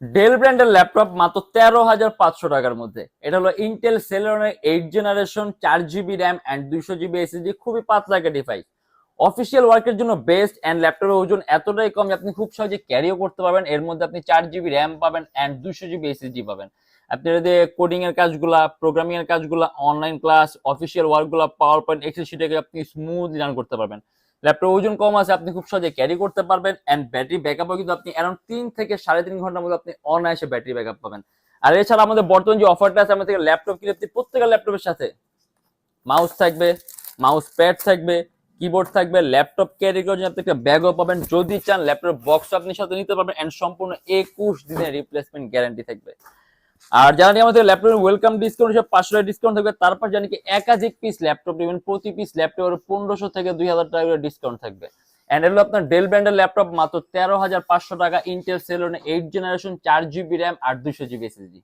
Del ব্র্যান্ডের laptop মাত্র 13,500 টাকার মধ্যে। এটা হলো ইন্টেল সেলেরনের 8 generation 4 GB RAM and 200 GB SSD, খুবই পাতলা একটা ডিভাইস। অফিসিয়াল ওয়ার্কের জন্য বেস্ট, অ্যান্ড ল্যাপটপের ওজন এতটাই কম যে আপনি খুব সহজে ক্যারিও করতে পারবেন। এর মধ্যে আপনি 4 জিবি র্যাম পাবেন অ্যান্ড 200 জিবি এসএসডি পাবেন। আপনি যদি কোডিং এর কাজগুলা, প্রোগ্রামিং এর কাজগুলা, অনলাইন ক্লাস, অফিসিয়াল ওয়ার্কগুলা, পাওয়ার পয়েন্ট, এক্সেল শিটে আপনি স্মুথলি রান করতে পারবেন। ল্যাপটপ ওজন কম আছে, আপনি খুব সহজে ক্যারি করতে পারবেন, এন্ড ব্যাটারি ব্যাকআপও কিন্তু আপনি অ্যারাউন্ড 3 থেকে 3.5 ঘন্টার মধ্যে আপনি অনায়াসে ব্যাটারি ব্যাকআপ পাবেন। আর এছাড়া আমাদের বর্তমান যে অফারটা আছে, আমাদের ল্যাপটপ কিনে আপনি প্রত্যেকটা ল্যাপটপের সাথে মাউস থাকবে, মাউস প্যাড থাকবে, কিবোর্ড থাকবে, ল্যাপটপ ক্যারি করার জন্য আপনি একটা ব্যাগও পাবেন। যদি চান ল্যাপটপ বক্স আপনি সাথে নিতে পারবেন, এন্ড সম্পূর্ণ 21 দিনের রিপ্লেসমেন্ট গ্যারান্টি থাকবে। আর জানি আমাদের ল্যাপটপের ওয়েলকাম ডিসকাউন্ট হিসেবে 500 ডিসকাউন্ট থাকবে। তারপর জানি কি একাধিক পিস ল্যাপটপ নেবেন, প্রতি পিস ল্যাপটপের 1500 থেকে 2000 টাকা করে ডিসকাউন্ট থাকবে। এন্ড হলো আপনার ডেল ব্র্যান্ডের ল্যাপটপ মাত্র 13,500 টাকা, Intel Celeron 8 generation 4 GB RAM আর 200 জিবি এসএসডি।